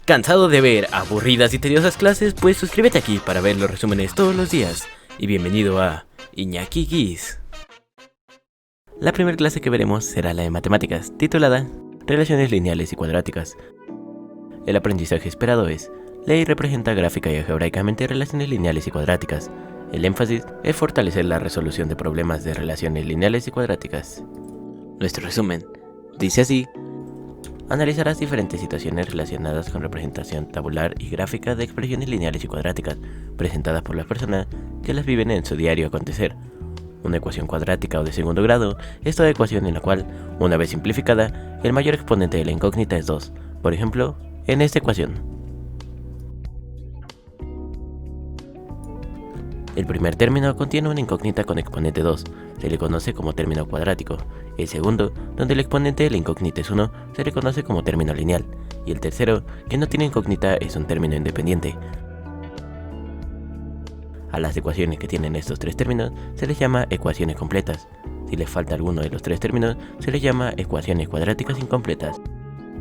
¿Cansado de ver aburridas y tediosas clases? Pues suscríbete aquí para ver los resúmenes todos los días. Y bienvenido a Iñaki Guis. La primera clase que veremos será la de matemáticas, titulada Relaciones lineales y cuadráticas. El aprendizaje esperado es: lee y representa gráfica y algebraicamente relaciones lineales y cuadráticas. El énfasis es fortalecer la resolución de problemas de relaciones lineales y cuadráticas. Nuestro resumen dice así: analizarás diferentes situaciones relacionadas con representación tabular y gráfica de expresiones lineales y cuadráticas presentadas por las personas que las viven en su diario acontecer. Una ecuación cuadrática o de segundo grado es toda ecuación en la cual, una vez simplificada, el mayor exponente de la incógnita es 2. Por ejemplo, en esta ecuación. El primer término contiene una incógnita con exponente 2, se le conoce como término cuadrático. El segundo, donde el exponente de la incógnita es 1, se le conoce como término lineal. Y el tercero, que no tiene incógnita, es un término independiente. A las ecuaciones que tienen estos tres términos se les llama ecuaciones completas. Si les falta alguno de los tres términos, se les llama ecuaciones cuadráticas incompletas.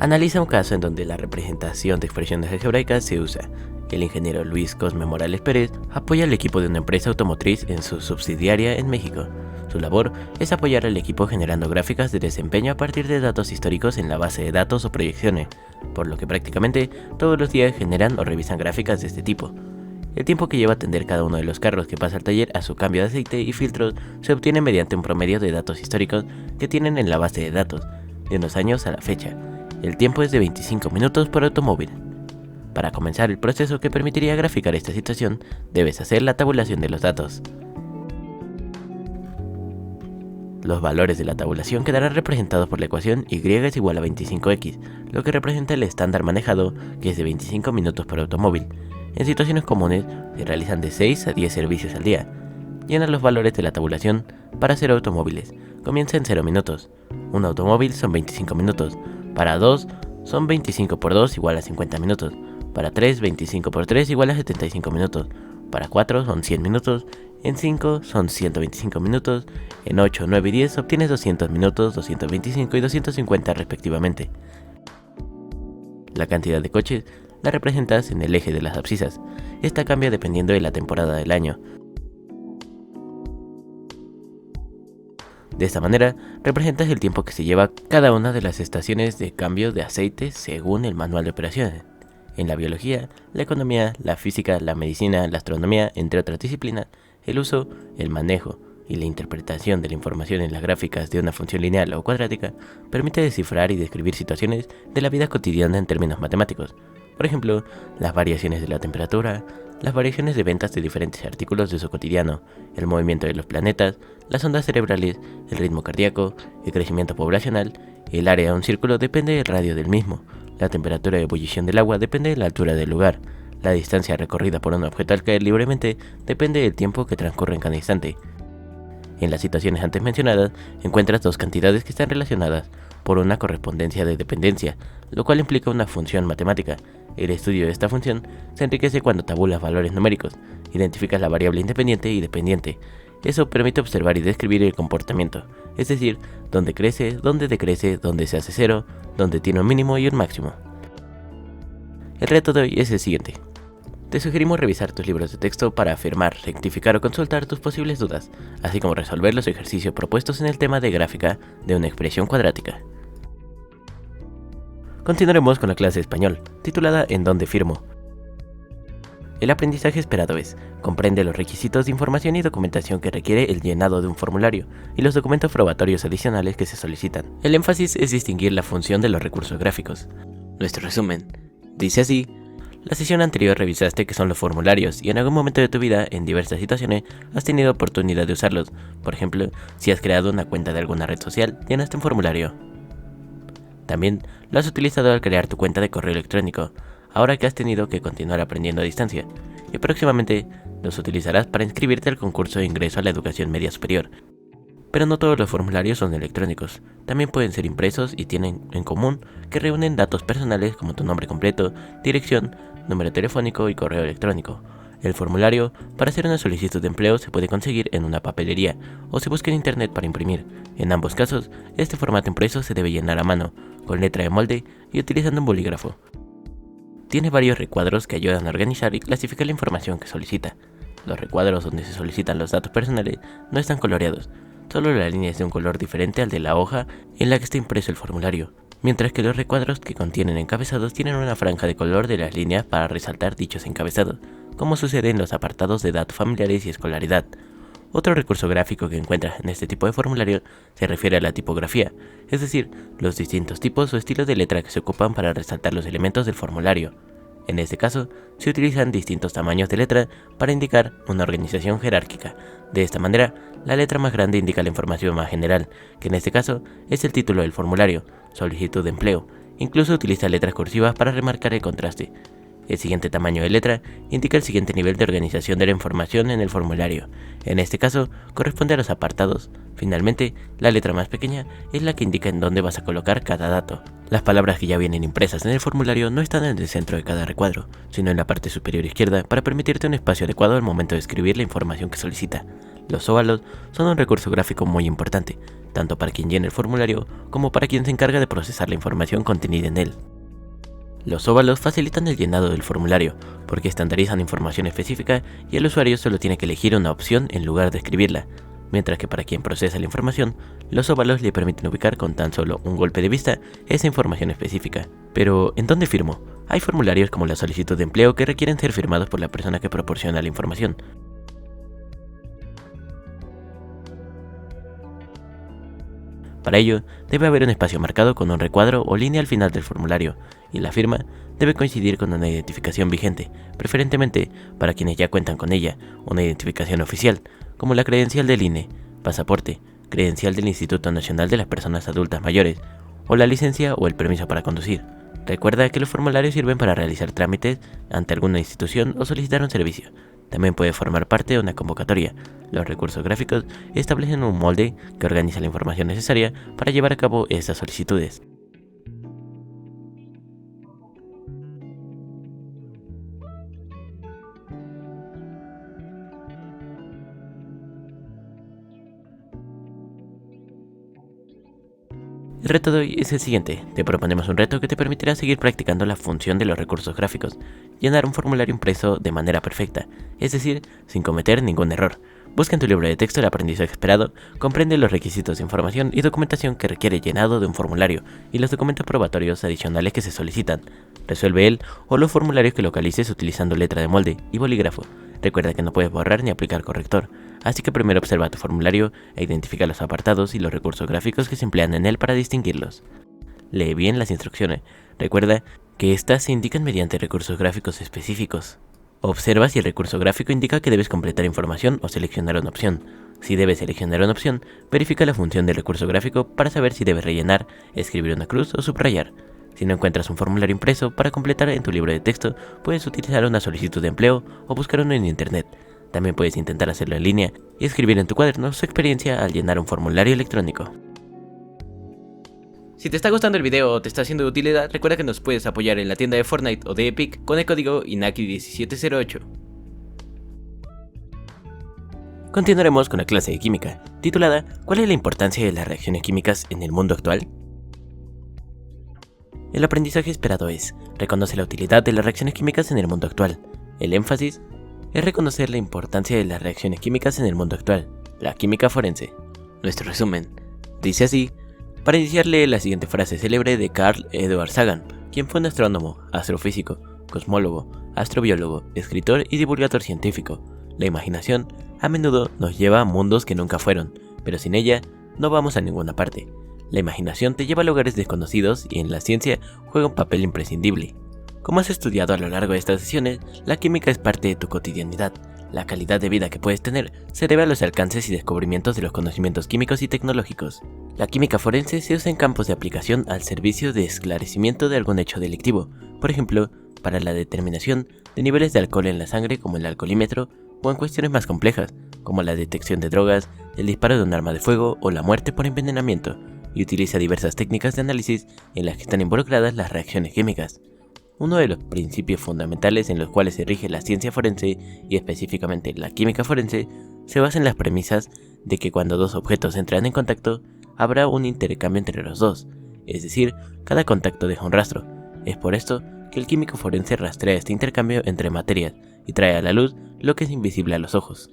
Analiza un caso en donde la representación de expresiones algebraicas se usa. El ingeniero Luis Cosme Morales Pérez apoya al equipo de una empresa automotriz en su subsidiaria en México. Su labor es apoyar al equipo generando gráficas de desempeño a partir de datos históricos en la base de datos o proyecciones, por lo que prácticamente todos los días generan o revisan gráficas de este tipo. El tiempo que lleva atender cada uno de los carros que pasa al taller a su cambio de aceite y filtros se obtiene mediante un promedio de datos históricos que tienen en la base de datos, de unos años a la fecha. El tiempo es de 25 minutos por automóvil. Para comenzar el proceso que permitiría graficar esta situación, debes hacer la tabulación de los datos. Los valores de la tabulación quedarán representados por la ecuación y es igual a 25x, lo que representa el estándar manejado, que es de 25 minutos por automóvil. En situaciones comunes, se realizan de 6 a 10 servicios al día. Llena los valores de la tabulación para 0 automóviles. Comienza en 0 minutos. Un automóvil son 25 minutos. Para 2 son 25 por 2 igual a 50 minutos. Para 3, 25 por 3 igual a 75 minutos. Para 4 son 100 minutos. En 5 son 125 minutos. En 8, 9 y 10 obtienes 200 minutos, 225 y 250 respectivamente. La cantidad de coches la representas en el eje de las abscisas. Esta cambia dependiendo de la temporada del año. De esta manera, representas el tiempo que se lleva cada una de las estaciones de cambio de aceite según el manual de operaciones. En la biología, la economía, la física, la medicina, la astronomía, entre otras disciplinas, el uso, el manejo y la interpretación de la información en las gráficas de una función lineal o cuadrática permite descifrar y describir situaciones de la vida cotidiana en términos matemáticos. Por ejemplo, las variaciones de la temperatura, las variaciones de ventas de diferentes artículos de uso cotidiano, el movimiento de los planetas, las ondas cerebrales, el ritmo cardíaco, el crecimiento poblacional. El área de un círculo depende del radio del mismo. La temperatura de ebullición del agua depende de la altura del lugar. La distancia recorrida por un objeto al caer libremente depende del tiempo que transcurre en cada instante. En las situaciones antes mencionadas, encuentras dos cantidades que están relacionadas por una correspondencia de dependencia, lo cual implica una función matemática. El estudio de esta función se enriquece cuando tabulas valores numéricos, identificas la variable independiente y dependiente. Eso permite observar y describir el comportamiento, es decir, dónde crece, dónde decrece, dónde se hace cero, dónde tiene un mínimo y un máximo. El reto de hoy es el siguiente. Te sugerimos revisar tus libros de texto para afirmar, rectificar o consultar tus posibles dudas, así como resolver los ejercicios propuestos en el tema de gráfica de una expresión cuadrática. Continuaremos con la clase de español, titulada ¿En dónde firmo? El aprendizaje esperado es: comprende los requisitos de información y documentación que requiere el llenado de un formulario y los documentos probatorios adicionales que se solicitan. El énfasis es distinguir la función de los recursos gráficos. Nuestro resumen dice así: la sesión anterior revisaste qué son los formularios y en algún momento de tu vida, en diversas situaciones, has tenido oportunidad de usarlos. Por ejemplo, si has creado una cuenta de alguna red social, llenaste un formulario. También lo has utilizado al crear tu cuenta de correo electrónico, ahora que has tenido que continuar aprendiendo a distancia, y próximamente los utilizarás para inscribirte al concurso de ingreso a la educación media superior. Pero no todos los formularios son electrónicos, también pueden ser impresos y tienen en común que reúnen datos personales como tu nombre completo, dirección, número telefónico y correo electrónico. El formulario para hacer una solicitud de empleo se puede conseguir en una papelería o se busca en internet para imprimir. En ambos casos, este formato impreso se debe llenar a mano, con letra de molde y utilizando un bolígrafo. tiene varios recuadros que ayudan a organizar y clasificar la información que solicita. Los recuadros donde se solicitan los datos personales no están coloreados, solo la línea es de un color diferente al de la hoja en la que está impreso el formulario, mientras que los recuadros que contienen encabezados tienen una franja de color de las líneas para resaltar dichos encabezados, como sucede en los apartados de datos familiares y escolaridad. Otro recurso gráfico que encuentras en este tipo de formulario se refiere a la tipografía, es decir, los distintos tipos o estilos de letra que se ocupan para resaltar los elementos del formulario. En este caso, se utilizan distintos tamaños de letra para indicar una organización jerárquica. De esta manera, la letra más grande indica la información más general, que en este caso es el título del formulario, solicitud de empleo. Incluso utiliza letras cursivas para remarcar el contraste. El siguiente tamaño de letra indica el siguiente nivel de organización de la información en el formulario. En este caso, corresponde a los apartados. Finalmente, la letra más pequeña es la que indica en dónde vas a colocar cada dato. Las palabras que ya vienen impresas en el formulario no están en el centro de cada recuadro, sino en la parte superior izquierda para permitirte un espacio adecuado al momento de escribir la información que solicita. Los óvalos son un recurso gráfico muy importante, tanto para quien llena el formulario como para quien se encarga de procesar la información contenida en él. Los óvalos facilitan el llenado del formulario, porque estandarizan información específica y el usuario solo tiene que elegir una opción en lugar de escribirla, mientras que para quien procesa la información, los óvalos le permiten ubicar con tan solo un golpe de vista esa información específica. Pero, ¿en dónde firmo? Hay formularios como la solicitud de empleo que requieren ser firmados por la persona que proporciona la información. Para ello, debe haber un espacio marcado con un recuadro o línea al final del formulario, y la firma debe coincidir con una identificación vigente, preferentemente para quienes ya cuentan con ella, una identificación oficial, como la credencial del INE, pasaporte, credencial del Instituto Nacional de las Personas Adultas Mayores, o la licencia o el permiso para conducir. Recuerda que los formularios sirven para realizar trámites ante alguna institución o solicitar un servicio. También puede formar parte de una convocatoria. Los recursos gráficos establecen un molde que organiza la información necesaria para llevar a cabo estas solicitudes. El reto de hoy es el siguiente. Te proponemos un reto que te permitirá seguir practicando la función de los recursos gráficos, llenar un formulario impreso de manera perfecta, es decir, sin cometer ningún error. Busca en tu libro de texto el aprendizaje esperado, comprende los requisitos de información y documentación que requiere llenado de un formulario y los documentos probatorios adicionales que se solicitan. Resuelve él o los formularios que localices utilizando letra de molde y bolígrafo. Recuerda que no puedes borrar ni aplicar corrector, así que primero observa tu formulario e identifica los apartados y los recursos gráficos que se emplean en él para distinguirlos. Lee bien las instrucciones. Recuerda que estas se indican mediante recursos gráficos específicos. Observa si el recurso gráfico indica que debes completar información o seleccionar una opción. Si debes seleccionar una opción, verifica la función del recurso gráfico para saber si debes rellenar, escribir una cruz o subrayar. Si no encuentras un formulario impreso para completar en tu libro de texto, puedes utilizar una solicitud de empleo o buscar uno en internet. También puedes intentar hacerlo en línea y escribir en tu cuaderno su experiencia al llenar un formulario electrónico. Si te está gustando el video o te está siendo de utilidad, recuerda que nos puedes apoyar en la tienda de Fortnite o de Epic con el código INAKI1708. Continuaremos con la clase de química, titulada ¿Cuál es la importancia de las reacciones químicas en el mundo actual? El aprendizaje esperado es, reconoce la utilidad de las reacciones químicas en el mundo actual. El énfasis es reconocer la importancia de las reacciones químicas en el mundo actual, la química forense. Nuestro resumen dice así: para iniciar lee la siguiente frase célebre de Carl Edward Sagan, quien fue un astrónomo, astrofísico, cosmólogo, astrobiólogo, escritor y divulgador científico. La imaginación a menudo nos lleva a mundos que nunca fueron, pero sin ella no vamos a ninguna parte. La imaginación te lleva a lugares desconocidos y en la ciencia juega un papel imprescindible. Como has estudiado a lo largo de estas sesiones, la química es parte de tu cotidianidad. La calidad de vida que puedes tener se debe a los alcances y descubrimientos de los conocimientos químicos y tecnológicos. La química forense se usa en campos de aplicación al servicio de esclarecimiento de algún hecho delictivo, por ejemplo, para la determinación de niveles de alcohol en la sangre como el alcoholímetro, o en cuestiones más complejas, como la detección de drogas, el disparo de un arma de fuego o la muerte por envenenamiento, y utiliza diversas técnicas de análisis en las que están involucradas las reacciones químicas. Uno de los principios fundamentales en los cuales se rige la ciencia forense, y específicamente la química forense, se basa en las premisas de que cuando dos objetos entran en contacto, habrá un intercambio entre los dos, es decir, cada contacto deja un rastro. Es por esto que el químico forense rastrea este intercambio entre materias y trae a la luz lo que es invisible a los ojos.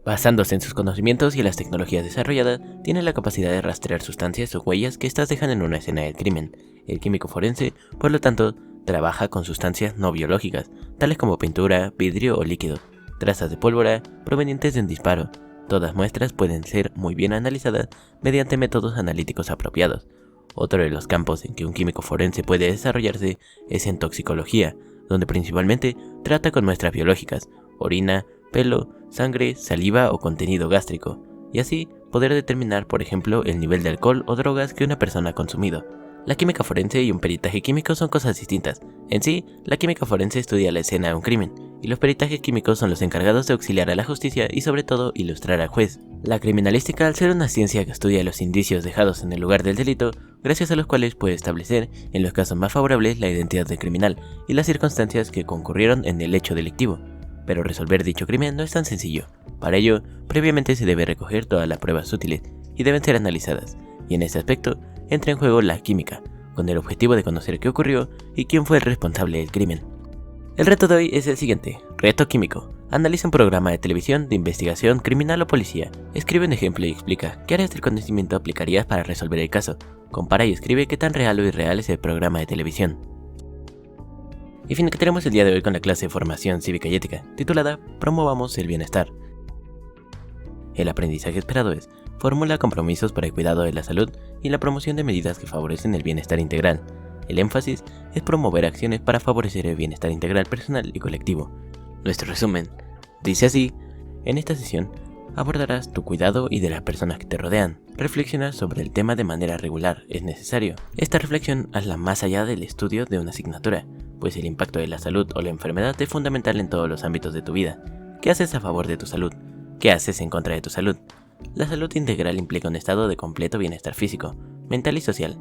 Basándose en sus conocimientos y en las tecnologías desarrolladas, tiene la capacidad de rastrear sustancias o huellas que éstas dejan en una escena del crimen. El químico forense, por lo tanto, trabaja con sustancias no biológicas, tales como pintura, vidrio o líquido, trazas de pólvora provenientes de un disparo. Todas muestras pueden ser muy bien analizadas mediante métodos analíticos apropiados. Otro de los campos en que un químico forense puede desarrollarse es en toxicología, donde principalmente trata con muestras biológicas, orina, pelo, sangre, saliva o contenido gástrico, y así poder determinar, por ejemplo, el nivel de alcohol o drogas que una persona ha consumido. La química forense y un peritaje químico son cosas distintas. En sí, la química forense estudia la escena de un crimen, y los peritajes químicos son los encargados de auxiliar a la justicia y sobre todo ilustrar al juez. La criminalística, al ser una ciencia que estudia los indicios dejados en el lugar del delito, gracias a los cuales puede establecer, en los casos más favorables, la identidad del criminal y las circunstancias que concurrieron en el hecho delictivo. Pero resolver dicho crimen no es tan sencillo. Para ello, previamente se debe recoger todas las pruebas útiles y deben ser analizadas, y en ese aspecto entra en juego la química, con el objetivo de conocer qué ocurrió y quién fue el responsable del crimen. El reto de hoy es el siguiente: reto químico. Analiza un programa de televisión de investigación criminal o policía. Escribe un ejemplo y explica qué áreas del conocimiento aplicarías para resolver el caso. Compara y escribe qué tan real o irreal es el programa de televisión. Y finalizaremos el día de hoy con la clase de formación cívica y ética, titulada Promovamos el bienestar. El aprendizaje esperado es: formula compromisos para el cuidado de la salud y la promoción de medidas que favorecen el bienestar integral. El énfasis es promover acciones para favorecer el bienestar integral personal y colectivo. Nuestro resumen dice así: en esta sesión abordarás tu cuidado y de las personas que te rodean. Reflexiona sobre el tema de manera regular, es necesario. Esta reflexión hazla más allá del estudio de una asignatura, pues el impacto de la salud o la enfermedad es fundamental en todos los ámbitos de tu vida. ¿Qué haces a favor de tu salud? ¿Qué haces en contra de tu salud? La salud integral implica un estado de completo bienestar físico, mental y social.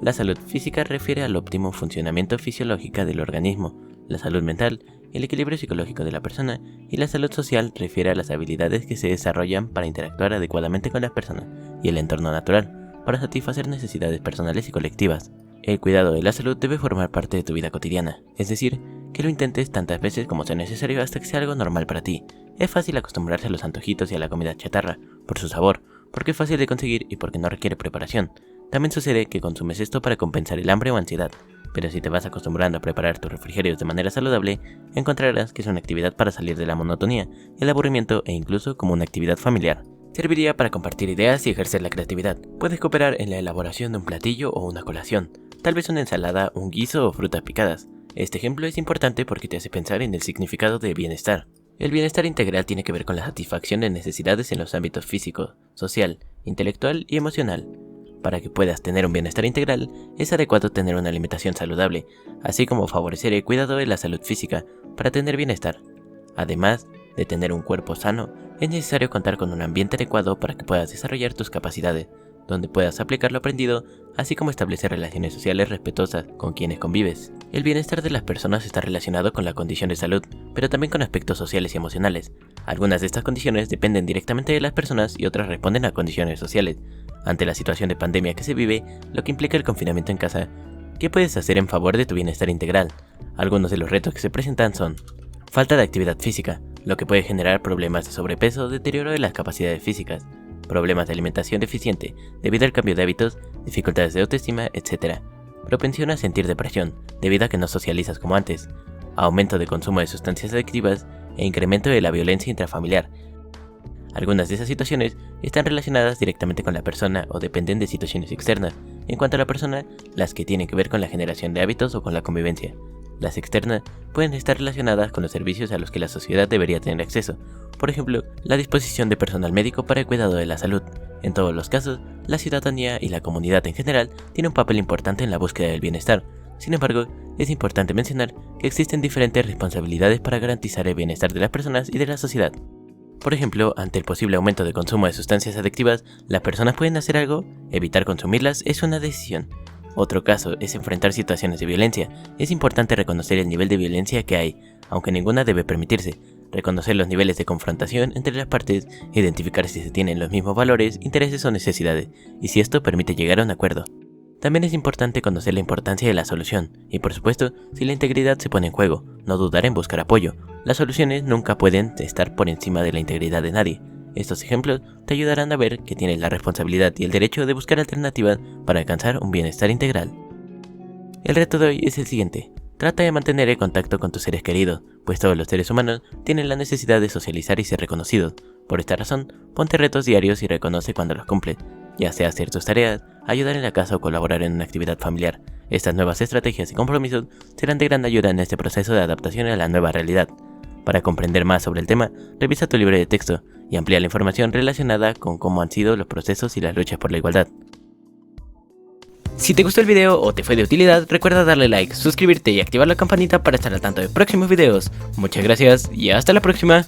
La salud física refiere al óptimo funcionamiento fisiológico del organismo. La salud mental, el equilibrio psicológico de la persona, y la salud social refiere a las habilidades que se desarrollan para interactuar adecuadamente con las personas y el entorno natural, para satisfacer necesidades personales y colectivas. El cuidado de la salud debe formar parte de tu vida cotidiana, es decir, que lo intentes tantas veces como sea necesario hasta que sea algo normal para ti. Es fácil acostumbrarse a los antojitos y a la comida chatarra, por su sabor, porque es fácil de conseguir y porque no requiere preparación. También sucede que consumes esto para compensar el hambre o ansiedad, pero si te vas acostumbrando a preparar tus refrigerios de manera saludable, encontrarás que es una actividad para salir de la monotonía, el aburrimiento e incluso como una actividad familiar. Serviría para compartir ideas y ejercer la creatividad. Puedes cooperar en la elaboración de un platillo o una colación, tal vez una ensalada, un guiso o frutas picadas. Este ejemplo es importante porque te hace pensar en el significado de bienestar. El bienestar integral tiene que ver con la satisfacción de necesidades en los ámbitos físico, social, intelectual y emocional. Para que puedas tener un bienestar integral, es adecuado tener una alimentación saludable, así como favorecer el cuidado de la salud física para tener bienestar. Además de tener un cuerpo sano, es necesario contar con un ambiente adecuado para que puedas desarrollar tus capacidades, donde puedas aplicar lo aprendido, así como establecer relaciones sociales respetuosas con quienes convives. El bienestar de las personas está relacionado con la condición de salud, pero también con aspectos sociales y emocionales. Algunas de estas condiciones dependen directamente de las personas y otras responden a condiciones sociales. Ante la situación de pandemia que se vive, lo que implica el confinamiento en casa, ¿qué puedes hacer en favor de tu bienestar integral? Algunos de los retos que se presentan son: falta de actividad física, lo que puede generar problemas de sobrepeso, deterioro de las capacidades físicas, problemas de alimentación deficiente debido al cambio de hábitos, dificultades de autoestima, etc. Propensión a sentir depresión debido a que no socializas como antes, aumento de consumo de sustancias adictivas e incremento de la violencia intrafamiliar. Algunas de esas situaciones están relacionadas directamente con la persona o dependen de situaciones externas. En cuanto a la persona, las que tienen que ver con la generación de hábitos o con la convivencia. Las externas pueden estar relacionadas con los servicios a los que la sociedad debería tener acceso, por ejemplo, la disposición de personal médico para el cuidado de la salud. En todos los casos, la ciudadanía y la comunidad en general tienen un papel importante en la búsqueda del bienestar. Sin embargo, es importante mencionar que existen diferentes responsabilidades para garantizar el bienestar de las personas y de la sociedad. Por ejemplo, ante el posible aumento de consumo de sustancias adictivas, ¿las personas pueden hacer algo? Evitar consumirlas es una decisión. Otro caso es enfrentar situaciones de violencia. Es importante reconocer el nivel de violencia que hay, aunque ninguna debe permitirse. Reconocer los niveles de confrontación entre las partes, identificar si se tienen los mismos valores, intereses o necesidades, y si esto permite llegar a un acuerdo. También es importante conocer la importancia de la solución, y por supuesto, si la integridad se pone en juego, no dudar en buscar apoyo. Las soluciones nunca pueden estar por encima de la integridad de nadie. Estos ejemplos te ayudarán a ver que tienes la responsabilidad y el derecho de buscar alternativas para alcanzar un bienestar integral. El reto de hoy es el siguiente. Trata de mantener el contacto con tus seres queridos, pues todos los seres humanos tienen la necesidad de socializar y ser reconocidos. Por esta razón, ponte retos diarios y reconoce cuando los cumples, ya sea hacer tus tareas, ayudar en la casa o colaborar en una actividad familiar. Estas nuevas estrategias y compromisos serán de gran ayuda en este proceso de adaptación a la nueva realidad. Para comprender más sobre el tema, revisa tu libro de texto y amplía la información relacionada con cómo han sido los procesos y las luchas por la igualdad. Si te gustó el video o te fue de utilidad, recuerda darle like, suscribirte y activar la campanita para estar al tanto de próximos videos. Muchas gracias y hasta la próxima.